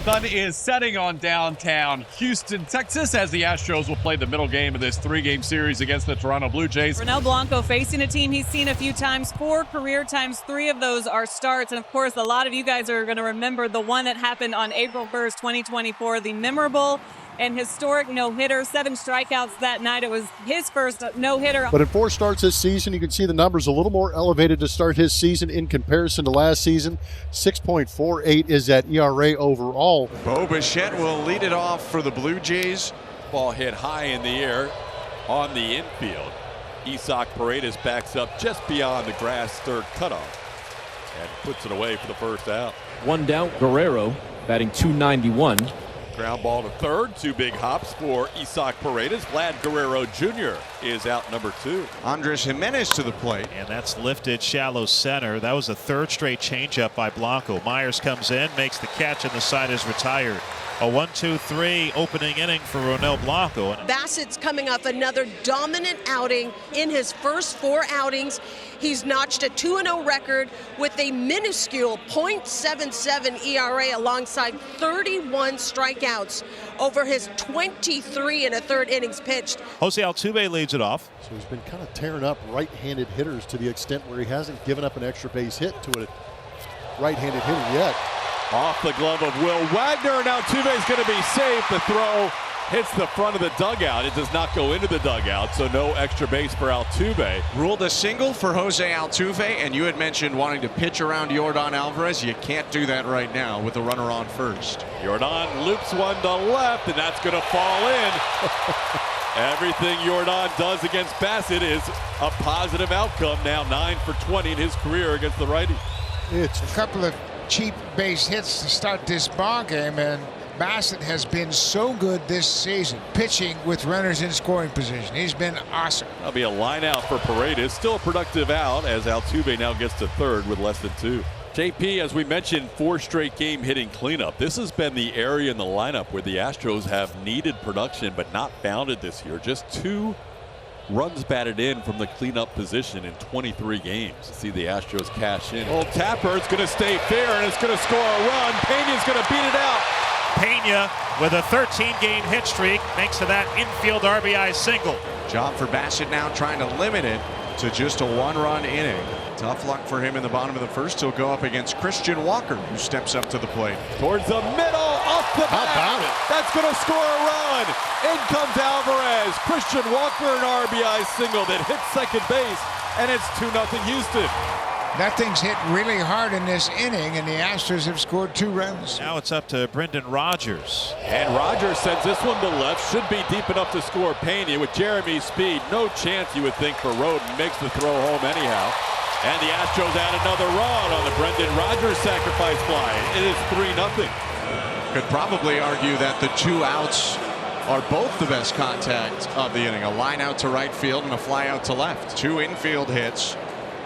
sun is setting on downtown Houston, Texas, as the Astros will play the middle game of this three-game series against the Toronto Blue Jays. Ronel Blanco facing a team he's seen a few times, 4 career times, 3 of those are starts. And of course, a lot of you guys are going to remember the one that happened on April 1st, 2024, the memorable and historic no-hitter, 7 strikeouts that night. It was his first no-hitter. But in 4 starts this season, you can see the numbers a little more elevated to start his season in comparison to last season. 6.48 is that ERA overall. Bo Bichette will lead it off for the Blue Jays. Ball hit high in the air on the infield. Isaac Paredes backs up just beyond the grass third cutoff and puts it away for the first out. One down, Guerrero batting .291. Ground ball to third. 2 big hops for Isaac Paredes. Vlad Guerrero Jr. is out number 2. Andres Jimenez to the plate. And that's lifted shallow center. That was a 3rd straight changeup by Blanco. Myers comes in, makes the catch, and the side is retired. A 1-2-3 opening inning for Ronel Blanco. Bassett's coming off another dominant outing. In his first 4 outings, he's notched a 2-0 record with a minuscule .77 ERA alongside 31 strikeouts over his 23 1/3 innings pitched. Jose Altuve leads it off. So he's been kind of tearing up right-handed hitters to the extent where he hasn't given up an extra base hit to a right-handed hitter yet. Off the glove of Will Wagner. Now Altuve's going to be safe. The throw hits the front of the dugout. It does not go into the dugout, so no extra base for Altuve. Ruled a single for Jose Altuve, and you had mentioned wanting to pitch around Yordan Alvarez. You can't do that right now with the runner on first. Yordan loops one to left, and that's going to fall in. Everything Yordan does against Bassett is a positive outcome. Now 9 for 20 in his career against the righty. It's a couple of cheap base hits to start this ball game, and Bassett has been so good this season pitching with runners in scoring position. He's been awesome. That'll be a line out for Paredes. Still a productive out as Altuve now gets to third with less than 2. JP, as we mentioned, 4 straight game hitting cleanup. This has been the area in the lineup where the Astros have needed production but not found it this year. Just 2 runs batted in from the cleanup position in 23 games. See the Astros cash in. Old Tapper, it's going to stay fair and it's going to score a run. Pena's going to beat it out. Pena with a 13-game hit streak thanks to that infield RBI single. Job for Bassett now trying to limit it to just a 1-run inning. Tough luck for him in the bottom of the first. He'll go up against Christian Walker, who steps up to the plate. Towards the middle, off the bat. How about it? That's going to score a run. In comes Alvarez. Christian Walker, an RBI single that hits second base, and it's 2-0 Houston. That thing's hit really hard in this inning, and the Astros have scored 2 runs. Now it's up to Brendan Rodgers. And Rodgers sends this one to left. Should be deep enough to score Pena with Jeremy's speed. No chance, you would think, for Roden. Makes the throw home anyhow. And the Astros add another run on the Brendan Rodgers sacrifice fly. It is 3-0. Could probably argue that the 2 outs are both the best contact of the inning. A line out to right field and a fly out to left. 2 infield hits.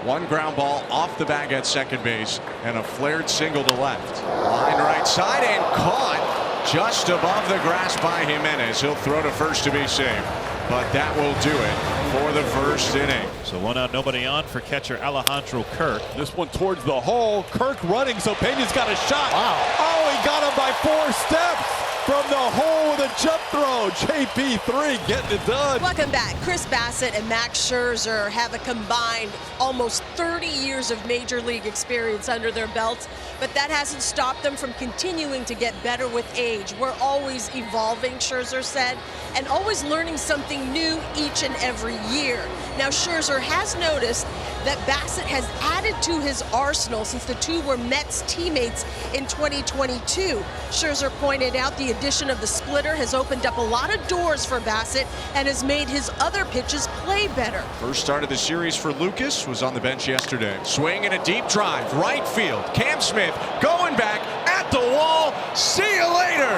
1 ground ball off the bag at second base and a flared single to left. Line right side and caught just above the grass by Jimenez. He'll throw to first to be safe, but that will do it for the first inning. So 1 out, nobody on for catcher Alejandro Kirk. This one towards the hole. Kirk running, so Pena's got a shot. Wow. Oh, he got him by 4 steps. From the hole with a jump throw. JP3 getting it done. Welcome back. Chris Bassett and Max Scherzer have a combined almost 30 years of major league experience under their belts, but that hasn't stopped them from continuing to get better with age. We're always evolving, Scherzer said, and always learning something new each and every year. Now, Scherzer has noticed that Bassett has added to his arsenal since the 2 were Mets teammates in 2022. Scherzer pointed out the addition of the splitter has opened up a lot of doors for Bassett and has made his other pitches play better. First start of the series for Lucas was on the bench yesterday. Swing and a deep drive, right field. Cam Smith going back at the wall. See you later.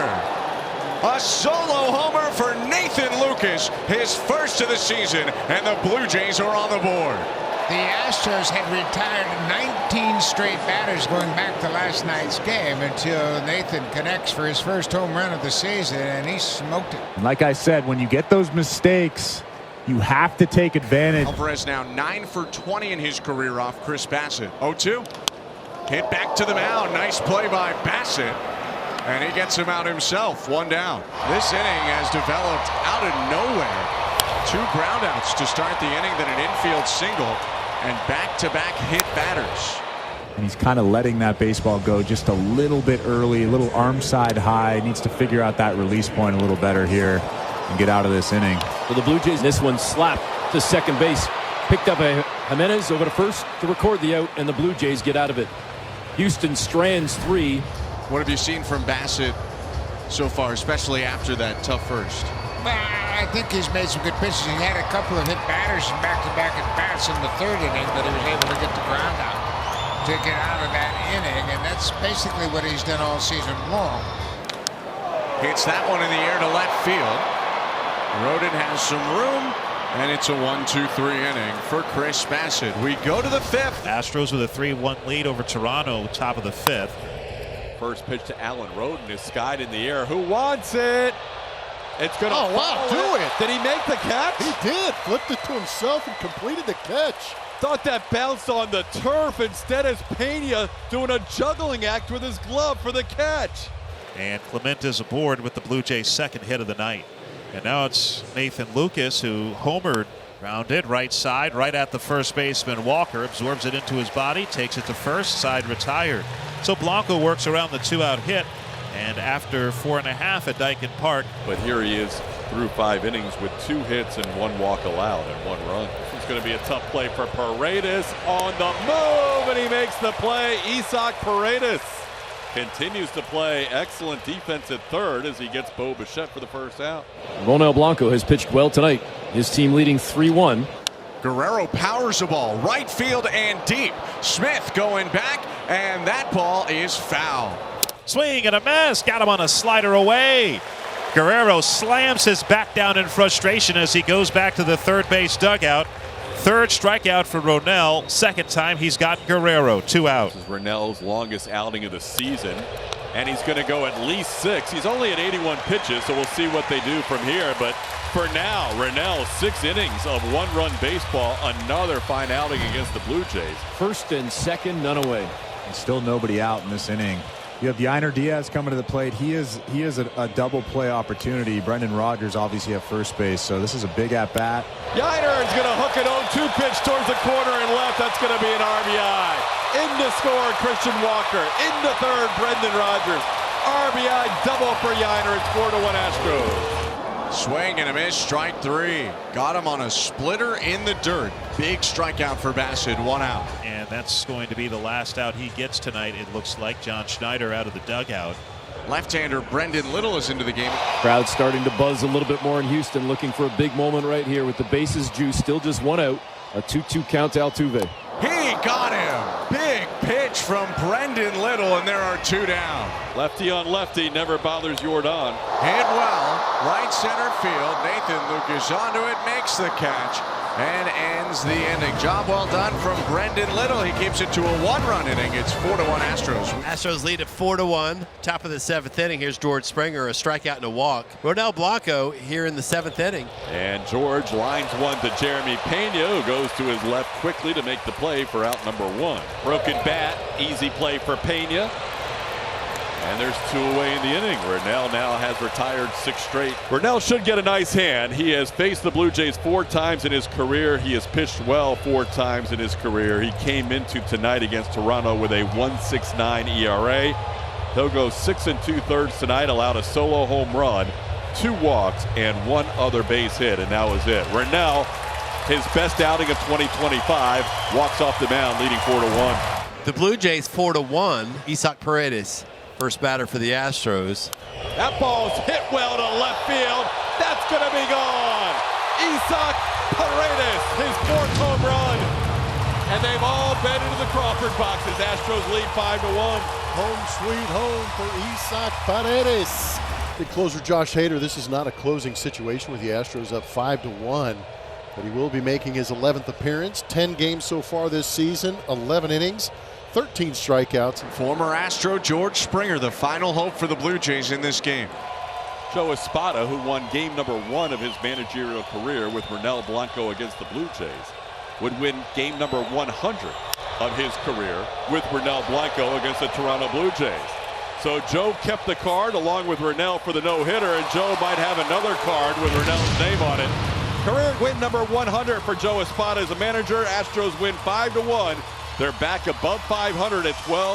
A solo homer for Nathan Lucas, his first of the season, and the Blue Jays are on the board. The Astros had retired 19 straight batters going back to last night's game until Nathan connects for his first home run of the season, and he smoked it. Like I said, when you get those mistakes, you have to take advantage. Alvarez now 9 for 20 in his career off Chris Bassett. 0-2. Hit back to the mound. Nice play by Bassett. And he gets him out himself. One down. This inning has developed out of nowhere. 2 groundouts to start the inning, then an infield single, and back-to-back hit batters. And he's kind of letting that baseball go just a little bit early, a little arm side high. Needs to figure out that release point a little better here and get out of this inning. For the Blue Jays, this one slapped to second base. Picked up a Jimenez over to first to record the out, and the Blue Jays get out of it. Houston strands 3. What have you seen from Bassett so far, especially after that tough first? I think he's made some good pitches. He had a couple of hit batters and back-to-back at bats in the 3rd inning, but he was able to get the ground out to get out of that inning, and that's basically what he's done all season long. Hits that one in the air to left field. Rodin has some room, and it's a 1-2-3 inning for Chris Bassett. We go to the 5th. Astros with a 3-1 lead over Toronto, top of the 5th. First pitch to Allen. Rodin is skied in the air. Who wants it? It's going to do it. Did he make the catch? He did. Flipped it to himself and completed the catch. Thought that bounced on the turf. Instead, it's Pena doing a juggling act with his glove for the catch. And Clement is aboard with the Blue Jays' 2nd hit of the night. And now it's Nathan Lucas who homered, grounded right side, right at the first baseman Walker, absorbs it into his body, takes it to first, side retired. So Blanco works around the 2-out hit, and after 4.5 at Dyken Park. But here he is through 5 innings with 2 hits and 1 walk allowed and 1 run. This is going to be a tough play for Paredes on the move, and he makes the play. Isaac Paredes continues to play excellent defense at third as he gets Bo Bichette for the first out. Ronel Blanco has pitched well tonight. His team leading 3-1. Guerrero powers the ball right field and deep. Smith going back, and that ball is foul. Swing and a miss. Got him on a slider away. Guerrero slams his bat down in frustration as he goes back to the third base dugout. 3rd strikeout for Ronel. 2nd time he's got Guerrero. 2 out. This is Ronel's longest outing of the season, and he's going to go at least 6. He's only at 81 pitches, so we'll see what they do from here. But for now, Ronel, 6 innings of 1-run baseball. Another fine outing against the Blue Jays. 1st and 2nd, none away. And still nobody out in this inning. You have Yainer Diaz coming to the plate. He is a double play opportunity. Brendan Rodgers obviously at first base, so this is a big at bat. Yainer is going to hook an 0-2 pitch towards the corner and left. That's going to be an RBI. In to score, Christian Walker. Into third, Brendan Rodgers. RBI double for Yainer. It's 4-1 Astros. Swing and a miss, strike 3. Got him on a splitter in the dirt. Big strikeout for Bassett, 1 out. And that's going to be the last out he gets tonight. It looks like John Schneider out of the dugout. Left-hander Brendan Little is into the game. Crowd starting to buzz a little bit more in Houston, looking for a big moment right here with the bases juiced. Still just 1 out. A 2-2 count to Altuve. He got him. Big pitch from Brendan Little, and there are 2 down. Lefty on lefty never bothers Jordan. Hit well, right center field. Nathan Lucas onto it, makes the catch, and ends the inning. Job well done from Brendan Little. He keeps it to a 1-run inning. It's 4-1 Astros. Astros lead at 4-1. Top of the 7th inning. Here's George Springer, a strikeout and a walk. Ronel Blanco here in the 7th inning. And George lines one to Jeremy Pena, who goes to his left quickly to make the play for out number 1. Broken bat, easy play for Pena. And there's 2 away in the inning. Ronel now has retired 6 straight. Ronel should get a nice hand. He has faced the Blue Jays 4 times in his career. He has pitched well 4 times in his career. He came into tonight against Toronto with a 1.69 ERA. He'll go 6 2/3 tonight, allowed a solo home run, 2 walks, and 1 other base hit, and that was it. Ronel, his best outing of 2025, walks off the mound leading 4-1. The Blue Jays 4-1. Isaac Paredes, first batter for the Astros. That ball's hit well to left field. That's going to be gone. Isaac Paredes, his 4th home run. And they've all been into the Crawford boxes. Astros lead 5-1. Home sweet home for Isaac Paredes. The closer Josh Hader, this is not a closing situation with the Astros up 5-1. But he will be making his 11th appearance. 10 games so far this season, 11 innings, 13 strikeouts. Former Astro George Springer, the final hope for the Blue Jays in this game. Joe Espada, who won game number 1 of his managerial career with Ronel Blanco against the Blue Jays, would win game number 100 of his career with Ronel Blanco against the Toronto Blue Jays. So Joe kept the card along with Rennell for the no-hitter, and Joe might have another card with Rennell's name on it. Career win number 100 for Joe Espada as a manager. Astros win 5-1. They're back above 500 at 12